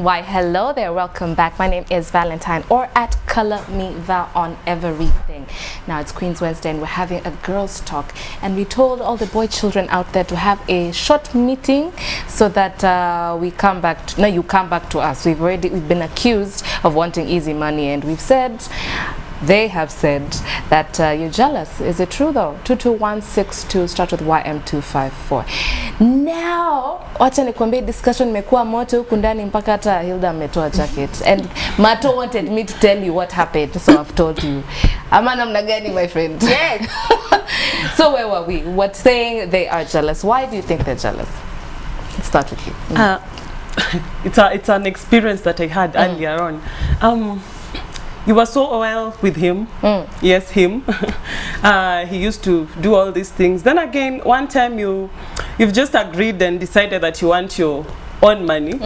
Why, hello there, welcome back. My name is Valentine, or at Color Me Val on everything. Now it's Queen's Wednesday and we're having a girls talk, and we told all the boy children out there to have a short meeting so that we come back to, no, you come back to us. We've been accused of wanting easy money, and we've said, they have said that you're jealous. Is it true though? 22162, start with Y254. Now, wacha nikwambie, discussion imekuwa moto huku ndani mpaka hata Hilda ametoa jacket. And Mato wanted me to tell you what happened, so I've told you. Ama namna gani, my friend? Yes. So where were we? What, saying they are jealous. Why do you think they're jealous? Let's start with you. It's an experience that I had earlier on. You were so well with him. Yes, him. He used to do all these things. Then again, one time you've just agreed and decided that you want your own money.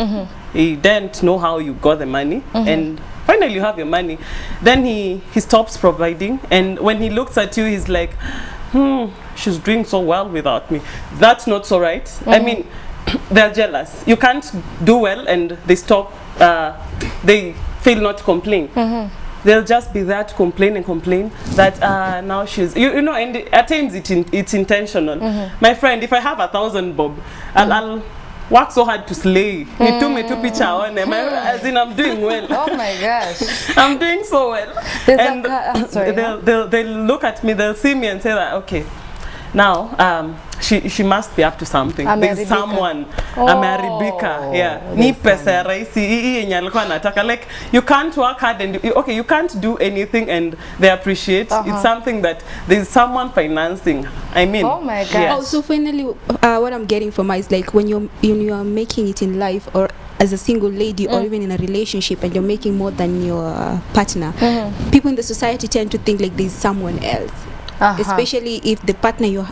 He didn't know how you got the money, and finally you have your money. Then he stops providing, and when he looks at you, he's like, she's doing so well without me. That's not so right. I mean, they're jealous. You can't do well and they stop, they fail not to complain. They'll just be there to complain that now she's, you know, and at times it's intentional. My friend, if I have 1,000 bob, I'll work so hard to slay. Me too picture on them. As in, I'm doing well. Oh my gosh. I'm doing so well. And they'll look at me, they'll see me and say that, okay, now she must be up to something. There's someone. Ameharibika. Yeah. Ni pesa ya rahisi hii yenye alikuwa anataka. Like, you can't work hard and you can't do anything and they appreciate. It's something that there's someone financing. I mean. Oh my God. Yes. So finally, what I'm getting from her is like when you are making it in life, or as a single lady, or even in a relationship, and you're making more than your partner, people in the society tend to think like there's someone else. Especially if the partner you're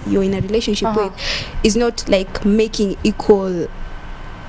in a relationship with is not like making equal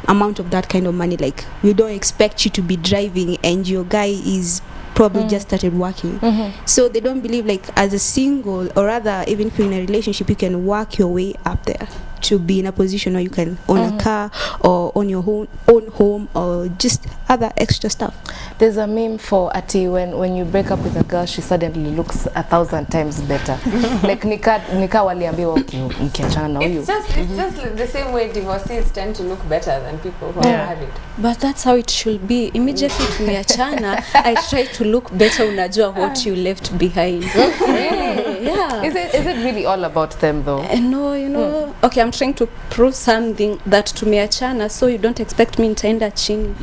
amount of that kind of money. Like, we don't expect you to be driving and your guy is probably just started working. So they don't believe like as a single, or rather even if you're in a relationship, you can work your way up there to be in a position where you can own a car or own your own home or just other extra stuff. There's a meme for Ati, when you break up with a girl, she suddenly looks 1,000 times better. Like nika waliambiwa mkiachana na huyu. It's just the same way divorcees tend to look better than people who are married. But that's how it should be. Immediately tumeachana, I try to look better, unajua what you left behind. Really? Yeah. Is it really all about them though? No, you know. Okay, I'm trying to prove something that tumeachana, so you don't expect me nitaenda chini.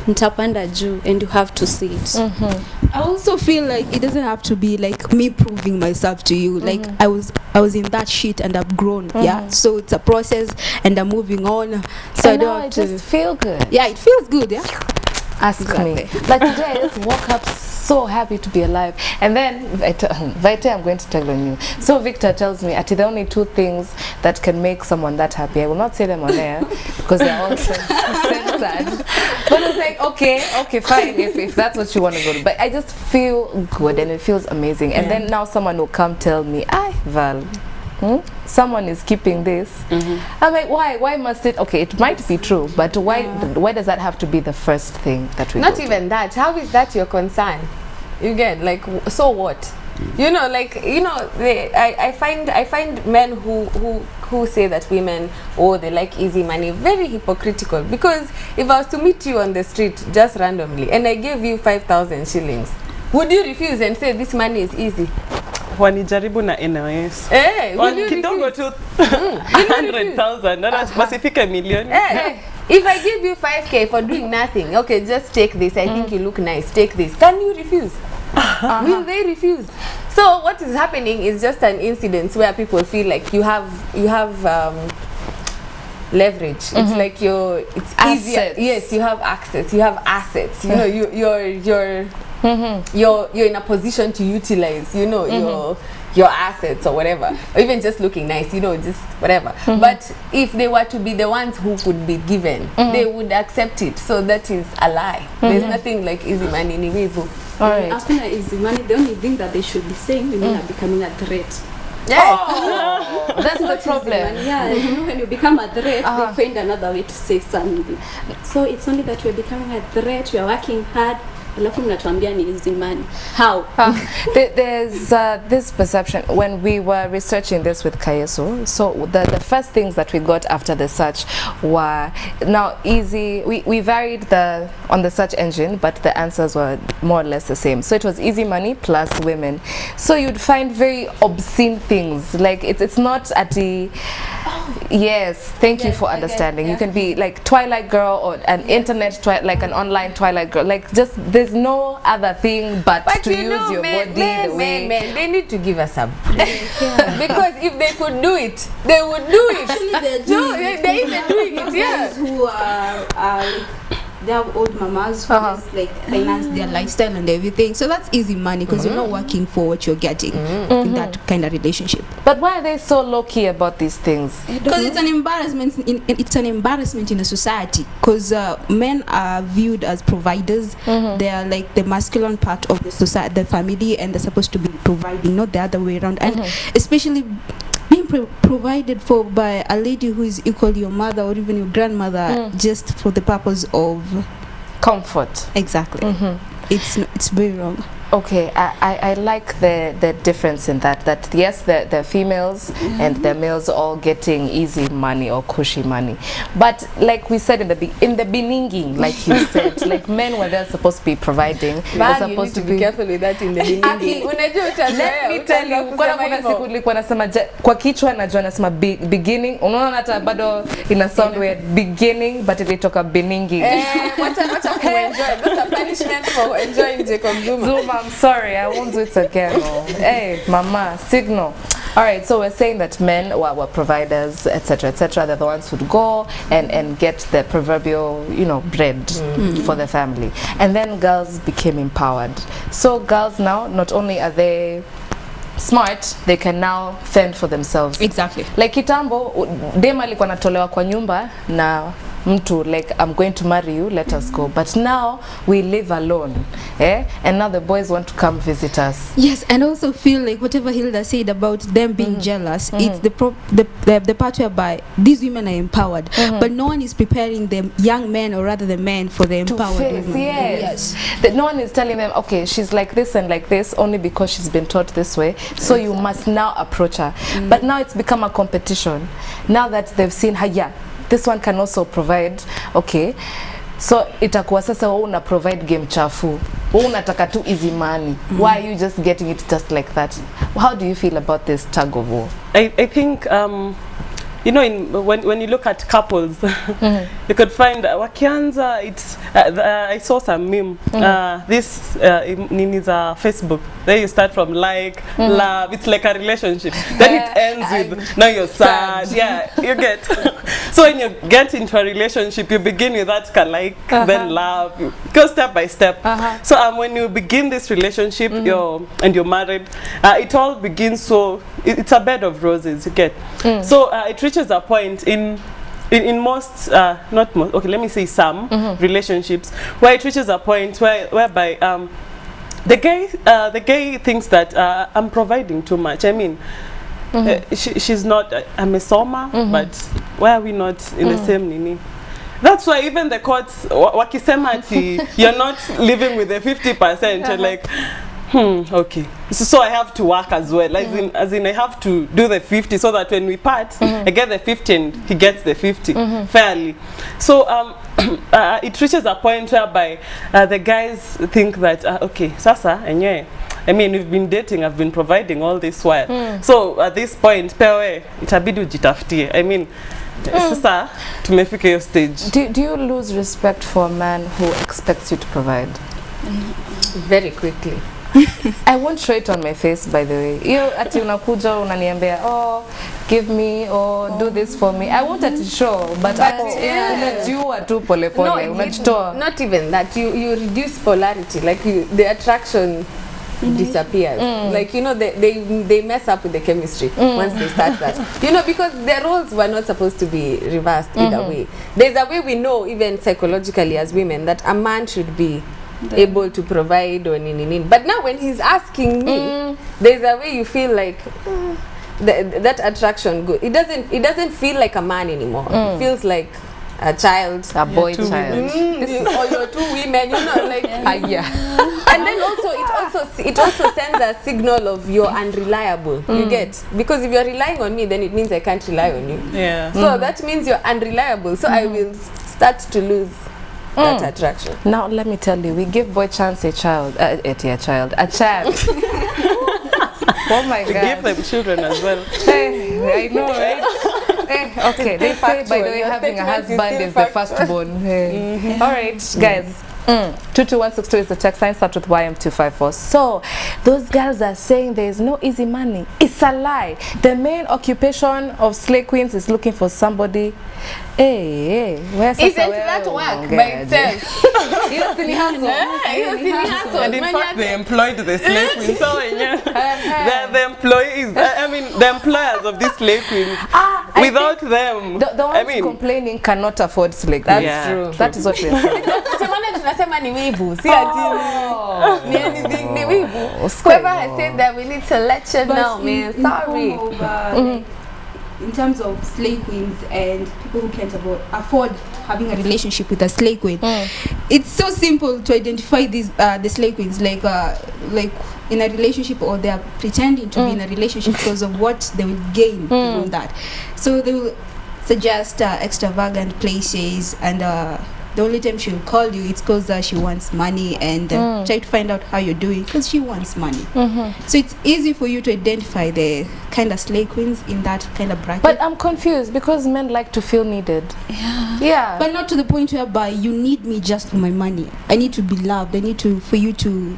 Nitapanda juu, and you have to see it. I also feel like it doesn't have to be like me proving myself to you. Like I was in that shit and I've grown. Yeah. So it's a process and I'm moving on. So I don't have to just feel good. Yeah, it feels good, yeah. Ask me. Like today I just woke up so happy to be alive. And then Vaite, I'm going to tell on you. So Victor tells me the only two things that can make someone that happy, I will not say them on air because they're all censored. But it's like, okay, fine, if that's what you want to go to. But I just feel good and it feels amazing. And then now someone will come tell me, Val, someone is keeping this. I'm like, why must it? Okay, it might be true, but why does that have to be the first thing that we Not even that. How is that your concern? You get, like, so what? You know, like, you know, I find men who say that women, they like easy money, very hypocritical. Because if I was to meet you on the street just randomly and I gave you 5,000 shillings, would you refuse and say this money is easy? Wanijaribu na NOS. Kidogo tu 100,000, wasifike million. If I give you 5k for doing nothing, okay, just take this. I think you look nice. Take this. Can you refuse? Will they refuse? So what is happening is just an incident where people feel like you have leverage. It's like it's easier. Yes, you have access. You have assets. You know, you're in a position to utilize. You know, your assets or whatever, or even just looking nice, you know, just whatever. But if they were to be the ones who could be given, they would accept it. So that is a lie. There's nothing like easy money in Wivu. All right. After easy money, the only thing that they should be saying, women are becoming a threat. Yes. Oh, that's the problem. Yeah, you know, when you become a threat, they find another way to say something. So it's only that we're becoming a threat, we are working hard. Alafu mnatuambia ni easy money. How? There's this perception when we were researching this with Kayesu. So the first things that we got after the search were now easy. We varied on the search engine, but the answers were more or less the same. So it was easy money plus women. So you'd find very obscene things. Like it's not at the yes. Thank you for understanding. You can be like Twilight Girl or an internet like an online Twilight Girl. Like just there's no other thing but to you use know, your body the way. they need to give us a because if they could do it, they would do it. Actually, they're even doing it. Yeah. Who are they have old mamas who just like finance their lifestyle and everything. So that's easy money because you're not working for what you're getting in that kind of relationship. But why are they so low key about these things? Because it's an embarrassment. It's an embarrassment in a society. Because men are viewed as providers. They are like the masculine part of the society, the family, and they're supposed to be providing, not the other way around. And especially being provided for by a lady who is equally your mother or even your grandmother, just for the purpose of comfort. Exactly. It's very wrong. Okay, I like the difference in that yes, the females and the males all getting easy money or cushy money, but like we said in the beginning, like you said, like men were there supposed to be providing. They're supposed to be careful with that in the beginning. Let me tell you, kuna siku nilikuwa nasema kwa kichwa najua nasema beginning, unaona hata bado ina sound weird beginning, but ilitoka beninging. Wacha kuenjoy. That's a punishment for enjoying Jacob Zuma. I'm sorry, I won't do it again. Hey, mama, signal. All right, so we're saying that men were providers, etc., etc. They're the ones who'd go and get the proverbial, you know, bread for the family. And then girls became empowered. So girls now, not only are they smart, they can now fend for themselves. Exactly. Like kitambo, dem alikuwa natolewa kwa nyumba na mtu like I'm going to marry you, let us go. But now we live alone, and now the boys want to come visit us. Yes, and also feel like whatever Hilda said about them being jealous, it's the part whereby these women are empowered, but no one is preparing the young men, or rather the men, for the empowered women. Yes. That no one is telling them, okay, she's like this and like this only because she's been taught this way, so you must now approach her. But now it's become a competition. Now that they've seen her, yeah, this one can also provide, okay, so itakuwa sasa wewe una provide game chafu, wewe unataka tu easy money. Why are you just getting it just like that? How do you feel about this tug of war? I think you know, when you look at couples, you could find wakianza. It's I saw some meme. This is Facebook. Then you start from like love. It's like a relationship. Then it ends with now you're sad. Yeah, you get. So when you get into a relationship, you begin with that like, then love. You go step by step. So when you begin this relationship, you're married. It all begins. So it's a bed of roses. You get. So it reaches a point in most not most, okay, let me say some relationships where it reaches a point whereby the guy thinks that I'm providing too much. I mean, she's not a mesoma, but why are we not in the same nini? That's why even the courts wakisema ati you're not living with the 50%, and like okay, so I have to work as well, as in I have to do the 50 so that when we part, I get the 50 and he gets the 50 fairly. So it reaches a point whereby the guys think that okay, sasa enyewe, I mean, we've been dating, I've been providing all this while. So at this point, pewe itabidi ujitafutie. I mean, sasa tumefika hiyo stage. Do you lose respect for a man who expects you to provide? Very quickly. I won't show it on my face, by the way. You ati unakuja unaniambia, oh, give me or do this for me. I won't ati show, but unajua tu pole pole, unajitoa. Not even that. You reduce polarity, like the attraction disappears. Like, you know, they mess up with the chemistry once they start that. You know, because their roles were not supposed to be reversed either way. There's a way we know, even psychologically as women, that a man should be able to provide or but now when he's asking me, there's a way you feel like that attraction good. It doesn't feel like a man anymore. It feels like a child, a boy child, or you're two women, you know, like and then also it also sends a signal of you're unreliable. You get, because if you're relying on me, then it means I can't rely on you. So that means you're unreliable. So I will start to lose that attraction. Now let me tell you, we give boy chance a chance. Oh my God. Give them children as well. Hey, I know, right? Okay, they say, by the way, having a husband is the firstborn. All right, guys. 22162 is the text line, start with Y254. So those girls are saying there is no easy money. It's a lie. The main occupation of slave queens is looking for somebody. Where's isn't that work by itself? And in fact, they employed the slave queens. So they're the employees. I mean, the employers of these slave queens. Without them, the ones complaining cannot afford slave queens. That's true. That is what we're saying. Tunasema ni wivu, si ati ni anything, ni wivu. Whoever has said that, we need to let you know, man. Sorry. In terms of slave queens and people who can't afford having a relationship with a slave queen, it's so simple to identify these the slave queens, like in a relationship, or they are pretending to be in a relationship because of what they will gain from that. So they will suggest extravagant places, and the only time she'll call you, it's because she wants money, and try to find out how you're doing because she wants money. So it's easy for you to identify the kind of slave queens in that kind of bracket. But I'm confused because men like to feel needed. Yeah. But not to the point whereby you need me just for my money. I need to be loved. I need for you to.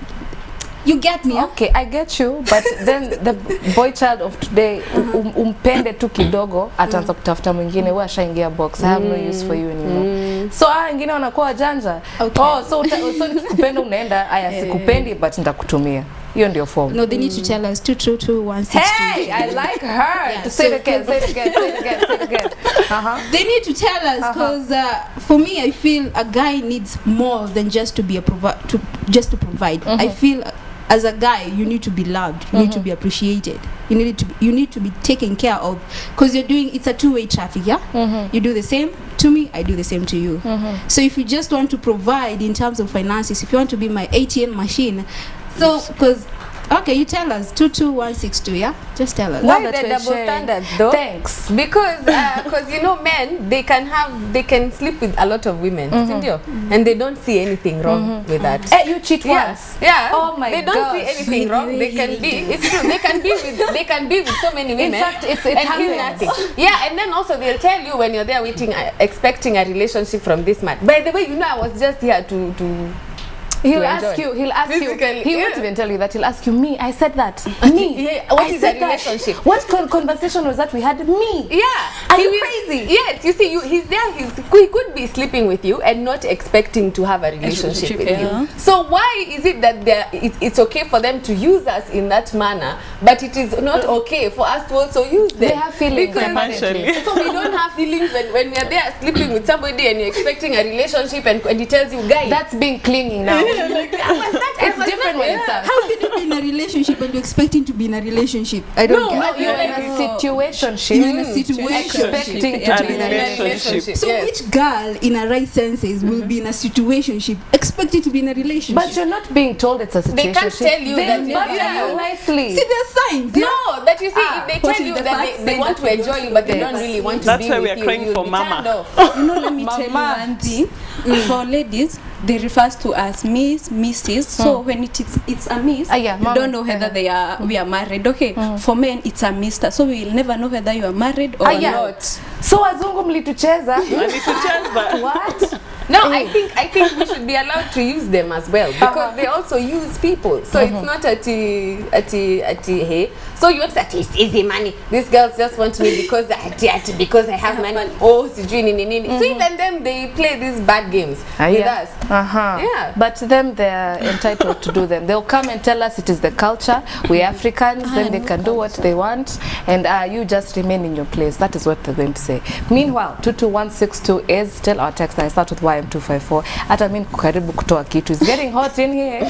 You get me? Okay, I get you, but then the boy child of today, umpende tu kidogo, ataanza kutafuta mwingine, wewe ashaingia box, I have no use for you anymore. So wengine wanakuwa janja. So nikikupenda unaenda, aya sikupendi but nitakutumia. Hiyo ndio form. No, they need to tell us 22216. Hey, I like her. Say it again. They need to tell us, because for me, I feel a guy needs more than just to be just to provide. I feel as a guy, you need to be loved. You need to be appreciated. You need to be taken care of, because it's a two-way traffic. You do the same to me, I do the same to you. So if you just want to provide in terms of finances, if you want to be my ATM machine, so because okay, you tell us 22162, just tell us. Why the double standards though? Thanks. Because you know, men, they can sleep with a lot of women, and they don't see anything wrong with that. Hey, you cheat once. Yeah. Oh my god. They don't see anything wrong. They can be. It's true. They can be with so many women. In fact, it's nothing. Yeah, and then also they'll tell you when you're there waiting, expecting a relationship from this man. By the way, you know, I was just here to He'll ask you. He won't even tell you that. He'll ask you, me. I said that. Me. What is a relationship? What conversation was that we had? Me. Yeah. Are you crazy? Yes. You see, he's there. He could be sleeping with you and not expecting to have a relationship with you. So why is it that it's okay for them to use us in that manner, but it is not okay for us to also use them? They have feelings. So we don't have feelings when we are there sleeping with somebody and you're expecting a relationship, and he tells you, guys, that's being clingy now. It's different when it's us. How can you be in a relationship and you're expecting to be in a relationship? I don't get it. You're in a situationship. You're in a situation. Expecting to be in a relationship. So which girl in her right senses will be in a situationship expecting to be in a relationship? But you're not being told it's a situationship. They can't tell you that. You nicely. See, there's signs. No, that you see, if they tell you that they want to enjoy you, but they don't really want to be with you. That's why we are crying for mama. Let me tell you one thing. For ladies, they refer to as Miss, Mrs. So when it's a Miss, you don't know whether we are married. Okay. For men, it's a Mister. So we will never know whether you are married or not. So wazungu mlitucheza. Mlitucheza. What? No, I think we should be allowed to use them as well, because they also use people. So it's not hey. So you want that it's easy money. These girls just want me because I have money. Oh, so even them, they play these bad games with us. Yeah. But them, they're entitled to do them. They'll come and tell us it is the culture. We're Africans, then they can do what they want, and you just remain in your place. That is what they're going to say. Meanwhile, 22162 is still our text. I start with YM254. Hata mimi karibu kutoa kitu. It's getting hot in here.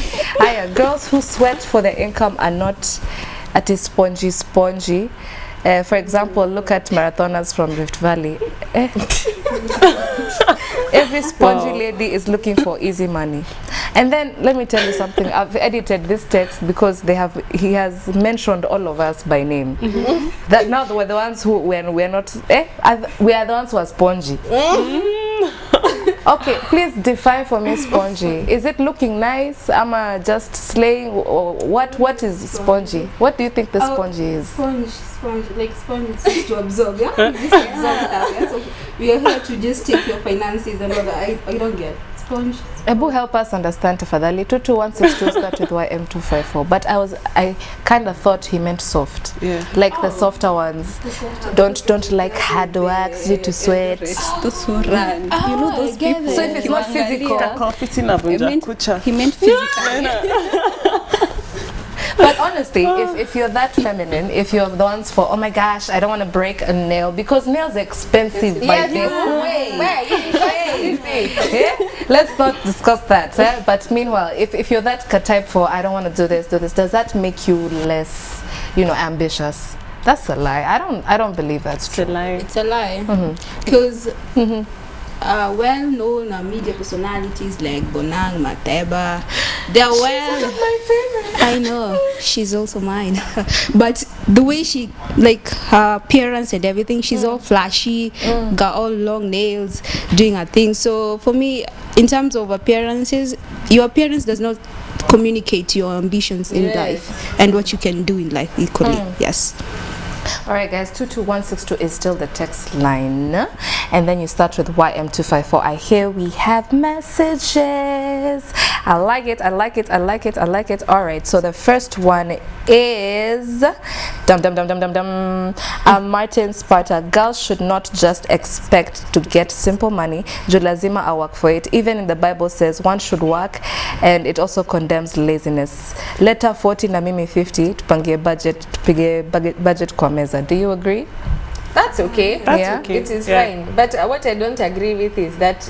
Girls who sweat for their income are not at a spongy. For example, look at marathoners from Rift Valley. Every spongy lady is looking for easy money. And then let me tell you something. I've edited this text because he has mentioned all of us by name. That now we're the ones who we're not. We are the ones who are spongy. Okay, please define for me spongy. Is it looking nice? Am I just slaying? Or what is spongy? What do you think the spongy is? Sponge, like sponge is to absorb. Yeah, just absorb stuff. Yeah? So we are here to just take your finances and all that. I don't get sponge. Ebu, help us understand tafadhali. 22162 start with YM254. But I kind of thought he meant soft. Yeah. Like the softer ones. Don't like hard work, you to sweat. You know those people. So if it's not physical, he meant physical. But honestly, if you're that feminine, if you're the ones for, oh my gosh, I don't want to break a nail, because nails are expensive by the way. Let's not discuss that. But meanwhile, if you're that type for, I don't want to do this, does that make you less, ambitious? That's a lie. I don't believe that's true. It's a lie. Because well-known media personalities like Bonang, Mateba, they're well. My favorite. I know, she's also mine. But the way she, like her appearance and everything, she's all flashy, got all long nails, doing her thing. So for me, in terms of appearances, your appearance does not communicate your ambitions in life and what you can do in life equally. Yes. All right, guys, 22162 is still the text line, and then you start with YM254. I hear we have messages. I like it. All right, so the first one is Martin Sparta. Girls should not just expect to get simple money. Julazima I work for it. Even in the Bible says one should work, and it also condemns laziness. Letter 40 na mimi 50 tupangie budget kwa meza. Do you agree? That's okay. That's okay. It is fine. But what I don't agree with is that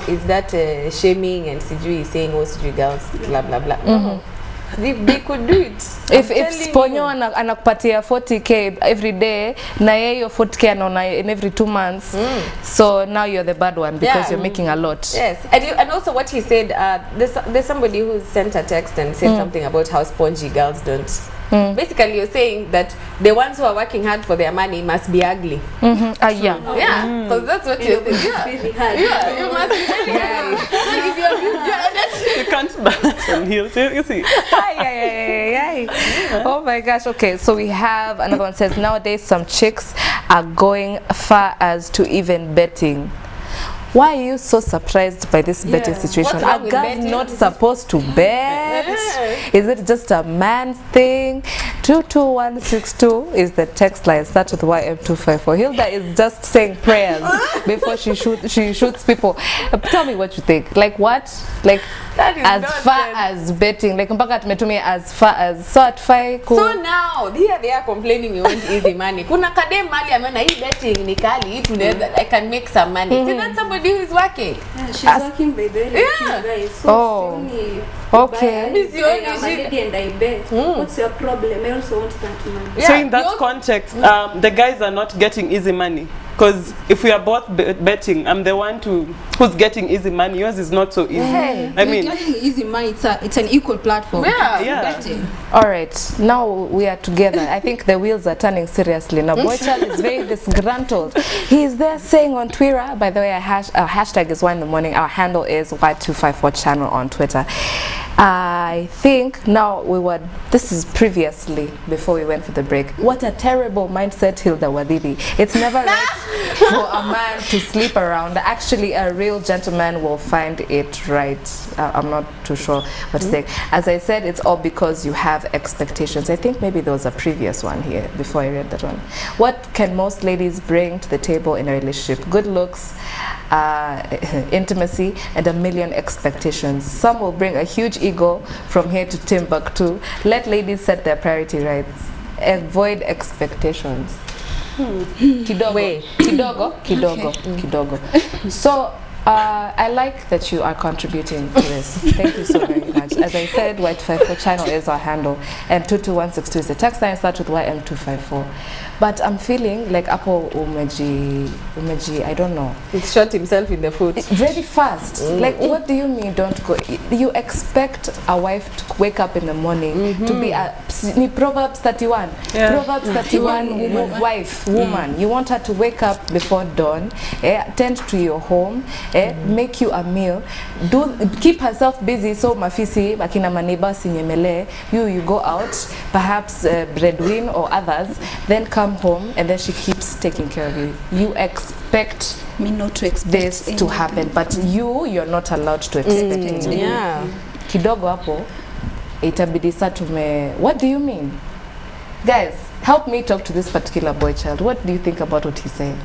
shaming and sijui saying sijui girls blah blah blah. They could do it. If Sponyo anakupatia 40k every day na yeye 40k anaona in every 2 months, so now you're the bad one because you're making a lot. Yes, and also what he said, there's somebody who sent a text and said something about how spongy girls don't. Basically, you're saying that the ones who are working hard for their money must be ugly. Yeah, because that's what you're saying. Yeah, you must be really ugly. So if you can't balance on heels. You see. Oh my gosh. Okay, so we have another one. Says nowadays some chicks are going far as to even betting. Why are you so surprised by this betting situation? Are girls not supposed to bet? Is it just a man thing? 22162 is the text line. Start with YM254. Hilda is just saying prayers before she shoots people. Tell me what you think. Like what? Like as far as betting. Like mpaka tumetumia as far as so at five. So now here they are complaining you want easy money. Kuna kadem mali amena hii betting ni kali hii tunaweza I can make some money. See that's somebody who is working. Yeah, she's working by the way. You guys. So okay. And I bet. What's your problem? I also want that money. So in that context, the guys are not getting easy money. Because if we are both betting, I'm the one who's getting easy money. Yours is not so easy. I mean, getting easy money. It's an equal platform. Yeah. All right, now we are together. I think the wheels are turning seriously. Now, Boychild is very disgruntled. He's there saying on Twitter. By the way, our hashtag is 1 in the morning. Our handle is Y254 channel on Twitter. I think now this is previously before we went for the break. What a terrible mindset, Hilda Wadidi. It's never right for a man to sleep around. Actually, a real gentleman will find it right. I'm not too sure what to say. As I said, it's all because you have expectations. I think maybe there was a previous one here before I read that one. What can most ladies bring to the table in a relationship? Good looks, intimacy, and a million expectations. Some will bring a huge ego from here to Timbuktu. Let ladies set their priority rights. Avoid expectations. Kidogo. Kidogo. So I like that you are contributing to this. Thank you so very much. As I said, Y254 channel is our handle, and 22162 is the text line. Start with YM254. But I'm feeling like Apple Umeji, I don't know. He shot himself in the foot. Very fast. Like, what do you mean don't go? You expect a wife to wake up in the morning to be a Proverbs 31. Yeah. Proverbs 31 woman. You want her to wake up before dawn, tend to your home, make you a meal, keep herself busy so mafisi bakina maneba sinyemele, you go out, perhaps breadwin or others, then come home and then she keeps taking care of you. You expect me not to expect this to happen, but you're not allowed to expect anything. Yeah. Kidogo hapo itabidi sa what do you mean? Guys, help me talk to this particular boy child. What do you think about what he's saying?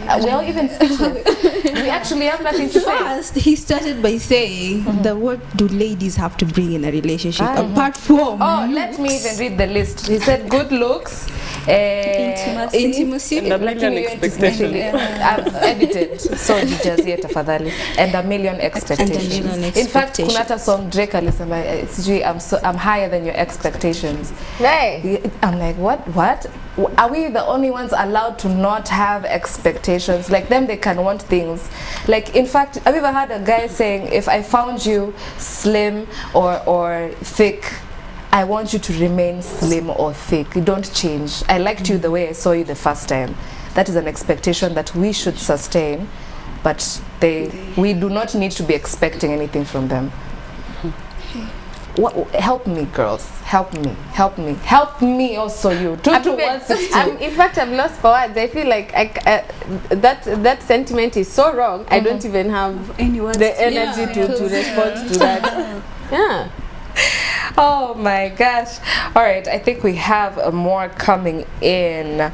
We're all even speechless. We actually have nothing to say. First, he started by saying what do ladies have to bring in a relationship apart from let me even read the list. He said good looks, intimacy, and a million expectations. I've edited, so jijazie tafadhali, and a million expectations. In fact, kunata song Drake alisema, I'm higher than your expectations. Right. I'm like, what? Are we the only ones allowed to not have expectations? Like them, they can want things. Like, in fact, have you ever heard a guy saying, if I found you slim or thick, I want you to remain slim or thick. You don't change. I liked you the way I saw you the first time. That is an expectation that we should sustain, but we do not need to be expecting anything from them. Help me, girls. Help me also, you. 22162. In fact, I'm lost for words. I feel like that sentiment is so wrong. I don't even have the energy to respond to that. Yeah. Oh my gosh. All right, I think we have more coming in.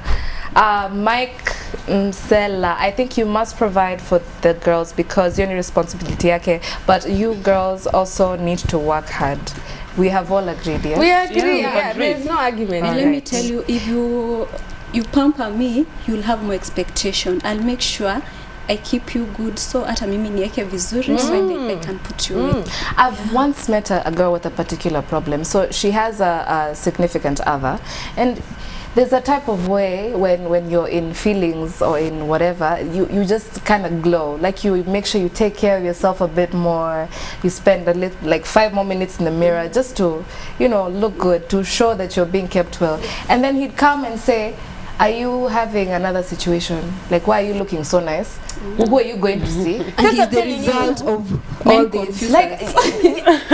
Mike Msela, I think you must provide for the girls because you're in responsibility, okay? But you girls also need to work hard. We have all agreed, yes? We agree, there's no argument. And let me tell you, if you pamper me, you'll have more expectation. I'll make sure I keep you good, so hata mimi niweke vizuri so I can put you with. I've once met a girl with a particular problem. So she has a significant other, and there's a type of way when you're in feelings or in whatever, you just kind of glow. Like you make sure you take care of yourself a bit more. You spend like 5 more minutes in the mirror just to, look good, to show that you're being kept well. And then he'd come and say, are you having another situation? Like, why are you looking so nice? Who are you going to see? And he's the result of all this. Like,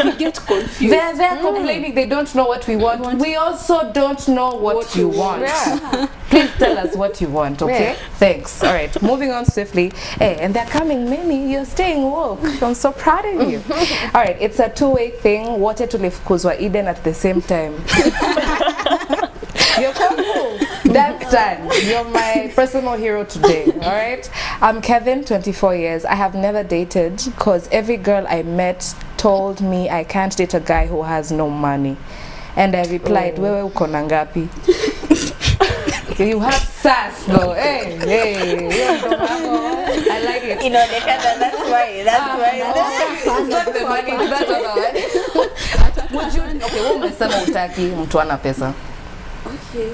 you get confused. They're complaining they don't know what we want. We also don't know what you want. Yeah. Please tell us what you want, okay? Yeah. Thanks. All right, moving on swiftly. Hey, and they're coming many. You're staying woke. I'm so proud of you. All right, it's a two-way thing. Wote tulifukuzwa Eden at the same time. You're cool. That's done. You're my personal hero today, all right? I'm Kevin, 24 years. I have never dated because every girl I met told me I can't date a guy who has no money. And I replied, wewe uko na ngapi? You have sass though. Hey. I like it. That's why. It's not the money, it's not the money. Okay, umesema utaki mtu ana pesa. Okay.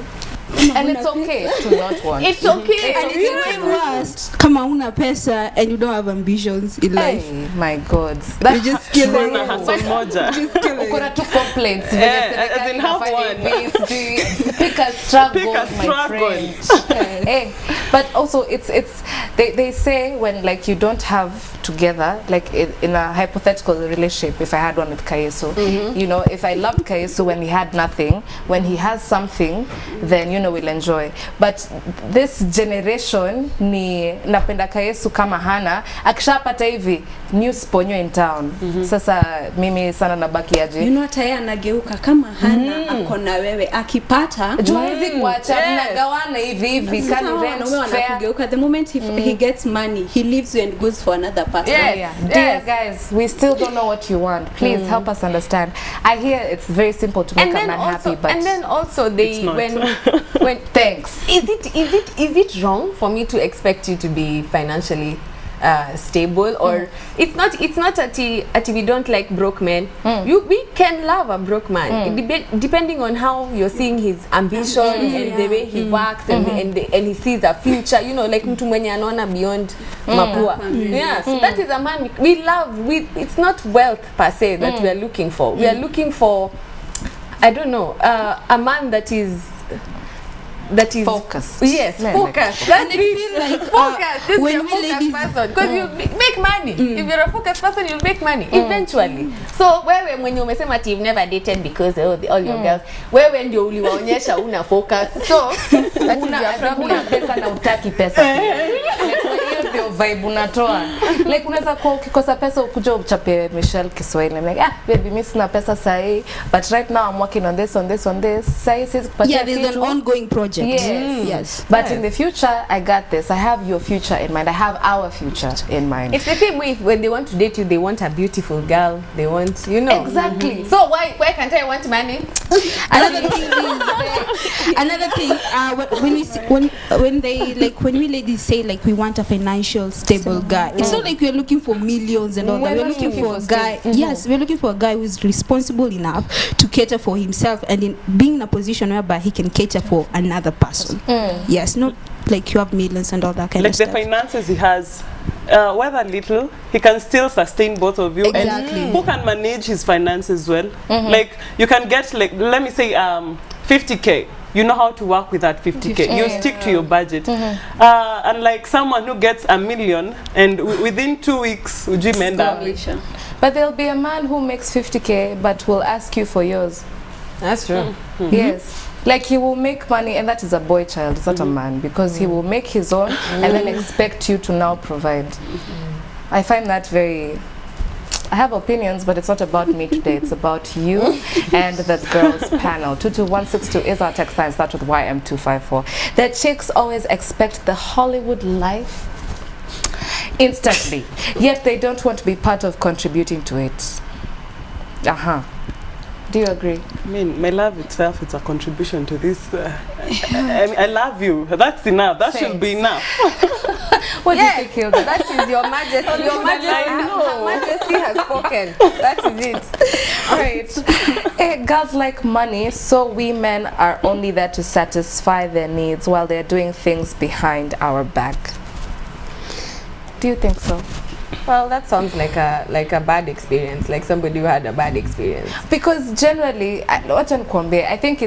And it's okay to not want. It's okay. And it's even worse. Kama una pesa and you don't have ambitions in life. Hey, my God. That's just killing moja. Ukona two complaints. As in have one. Pick a struggle, Pick a my friend. Hey, but also they say when like you don't have together, like in a hypothetical relationship, if I had one with Kayesu, you know, if I loved Kayesu when he had nothing, when he has something, then you know we'll enjoy. But this generation ni napenda Kayesu kama hana, akishapata hivi news ponyo in town. Sasa mimi sana nabaki aje. You know hata yeye anageuka kama hana akona wewe akipata juizi kuacha nagawana hivi kani rent fair. The moment he gets money, he leaves you and goes for another person. Dear guys, we still don't know what you want. Please help us understand. I hear it's very simple to make a man happy, but and then also they when thanks. Is it wrong for me to expect you to be financially stable, or it's not at we don't like broke men. We can love a broke man depending on how you're seeing his ambition and the way he works and he sees a future, you know, like mtu mwenye anaona beyond mapua. So that is a man we love. It's not wealth per se that we are looking for. We are looking for, I don't know, a man that is focused. Yes, focused. That's it. Like, focused. This is a focused person. Because you make money. If you're a focused person, you'll make money eventually. So wewe mwenye umesema ati you've never dated because all your girls, wewe ndio uliwaonyesha una focus. So that is your problem. Pesa na utaki pesa. Hiyo ndio vibe unatoa. Like unaweza kwa ukikosa pesa ukuja uchape Michelle Kiswahili. Like baby mimi sina pesa sahi, but right now I'm working on this. Sahi sisi kupatia there's an ongoing project. Yes. But in the future, I got this. I have your future in mind. I have our future in mind. It's the same way when they want to date you, they want a beautiful girl. They want, you know. Exactly. So why can't I want money? Another thing, when we ladies say like we want a financial stable guy, it's not like we're looking for millions and all that. We're looking for a guy. Yes, we're looking for a guy who is responsible enough to cater for himself and in being in a position whereby he can cater for another person. Yes, not like you have millions and all that kind of stuff. Like the finances he has, whether little, he can still sustain both of you. Exactly. And who can manage his finances well? Like you can get, like, let me say 50k. You know how to work with that 50k. You stick to your budget. Unlike someone who gets $1 million and within 2 weeks ujimenda. But there'll be a man who makes 50k but will ask you for yours. That's true. Yes. Like he will make money, and that is a boy child, it's not a man, because he will make his own and then expect you to now provide. I find that very... I have opinions, but it's not about me today. It's about you and the girls panel. 22162 is our text line. Start with YM254. The chicks always expect the Hollywood life instantly, yet they don't want to be part of contributing to it. Do you agree? I mean, my love itself is a contribution to this. I mean, I love you. That's enough. That should be enough. What do you think, Hilda? That is your majesty. Your majesty. Her majesty has spoken. That is it. All right. Girls like money, so we men are only there to satisfy their needs while they're doing things behind our back. Do you think so? Well, that sounds like a bad experience, like somebody who had a bad experience. Because generally, I think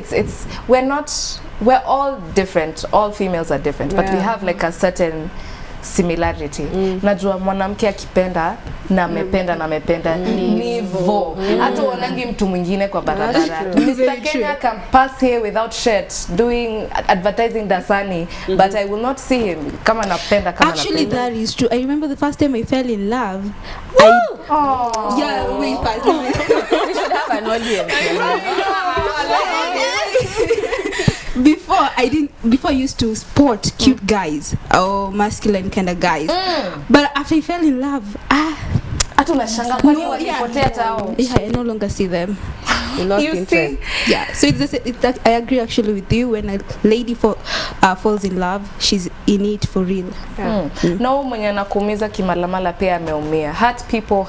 we're all different. All females are different, but we have like a certain similarity. Najua mwanamke akipenda na amependa nivo. Hata uonangi mtu mwingine kwa barabara. Mr. Kenya can pass here without shirt doing advertising Dasani, but I will not see him kama napenda kama Actually, napenda. that is true. I remember the first time I fell in love. We should have an audience. Before I used to sport cute guys or masculine kind of guys, but after I fell in love, Hata unashanga kwa nini walipotea tao? I no longer see them. You see? Yeah, so I agree actually with you. When a lady falls in love, she's in it for real. No mwenye anakuumiza kimalamala pia ameumia. Hurt people.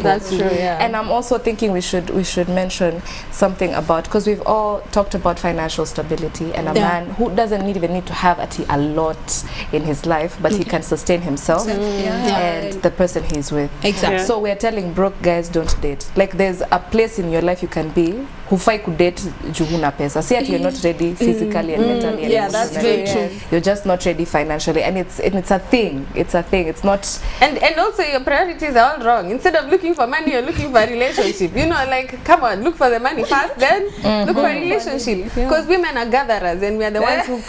That's true, yeah. And I'm also thinking we should mention something about, because we've all talked about financial stability, and a man who doesn't even need to have a lot in his life, but he can sustain himself and the person he's with. Exactly. So we're telling broke guys, don't date. Like, there's a place in your life you can be hufai kudate juu huna pesa. See that you're not ready physically and mentally and yeah, that's very true. You're just not ready financially, and it's a thing. It's not. And also your priorities are all wrong. Instead of looking for money, you're looking for a relationship. You know, like, come on, look for the money first, then look for a relationship. Because women are gatherers, and we are the ones who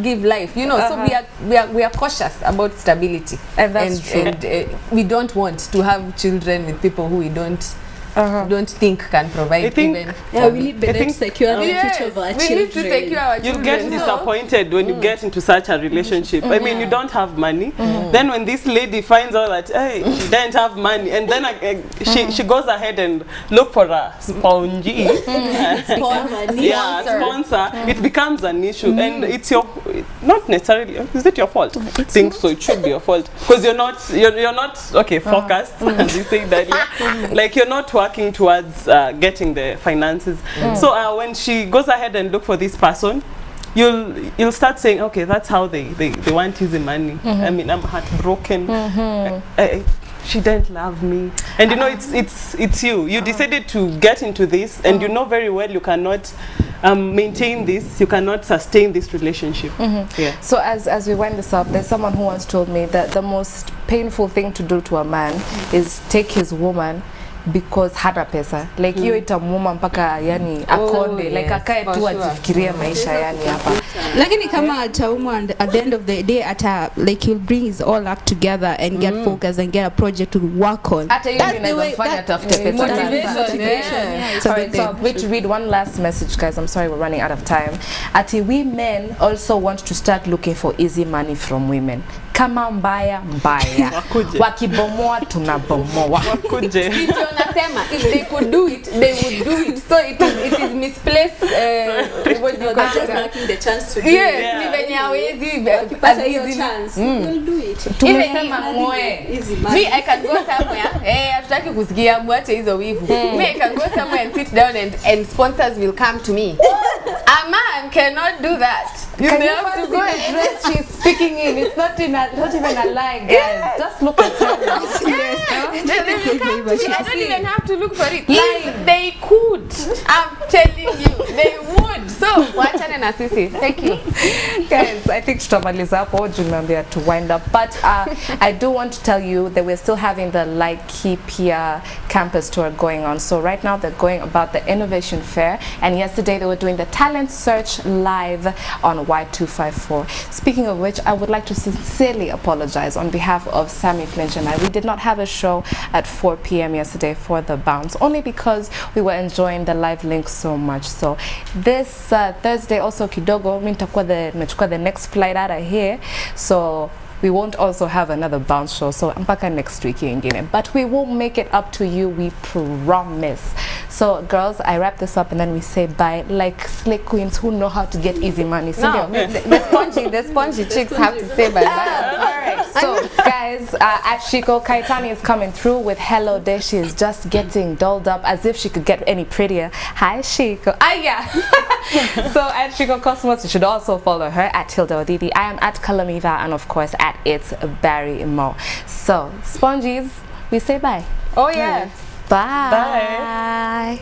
give life. You know, so we are cautious about stability, and that's true. And we don't want to have children with people who we don't think can provide. We need to secure the future of our children. We need to secure our children. You get disappointed when you get into such a relationship. I mean, you don't have money. Then when this lady finds out that, hey, you don't have money, and then she goes ahead and look for a spongy sponsor, it becomes an issue. And it's not necessarily, is it your fault? I think so, it should be your fault. Because you're not focused, as you say that, like, you're not working towards getting the finances. So when she goes ahead and look for this person, you'll start saying, okay, that's how they want easy money. I mean, I'm heartbroken. She didn't love me, and you know, it's you decided to get into this, and you know very well you cannot maintain this, you cannot sustain this relationship. So as we wind this up, there's someone who once told me that the most painful thing to do to a man is take his woman because hana pesa, like hiyo itamuma mpaka yani akonde, like akae tu ajifikirie maisha yani hapa. Lakini kama ataumwa, and at the end of the day like he'll bring his all act together and get focused and get a project to work on. That's the way. Motivation. So wait to read one last message, guys. I'm sorry, we're running out of time. We men also want to start looking for easy money from women. Kama mbaya wakibomoa tunabomoa. Wakuje. Nasema, if they could do it, they would do it. So it is misplaced. What you got just lacking the chance to do it. Yes, even hawezi chance. We'll do it. Tumesema moe. Me, I can go somewhere. Hatutaki kusikia mwache hizo wivu. Me, I can go somewhere and sit down and sponsors will come to me. A man cannot do that. You have to go and dress she's speaking in. It's not even a lie, guys. Just look at her now. They come to me. I don't even have to look for it. Like, they could. I'm telling you, they would. So, wachane na sisi. Thank you. Guys, I think tutamaliza hapo jumambia to wind up. But I do want to tell you that we're still having the Laikipia campus tour going on. So right now they're going about the innovation fair, and yesterday they were doing the talent search live on Y254. Speaking of which, I would like to sincerely apologize on behalf of Sammy Flinch and I. We did not have a show at 4 p.m. yesterday for the bounce, only because we were enjoying the live link so much. So this Thursday also kidogo nimechukua the next flight out of here, so we won't also have another bounce show, so mpaka next week ingine, but we will make it up to you, we promise. So girls, I wrap this up and then we say bye like slick queens who know how to get easy money. No, the spongy chicks have to say bye bye. Alright, so guys, Ashiko Kaitani is coming through with Hello Day. She is just getting dolled up as if she could get any prettier. Hi Shiko. So at Shiko Cosmos, you should also follow her at Hilda Odidi. I am at Kalamiva, and of course at It's Barry Mo. So spongies, we say bye. Oh yeah. Bye. Bye.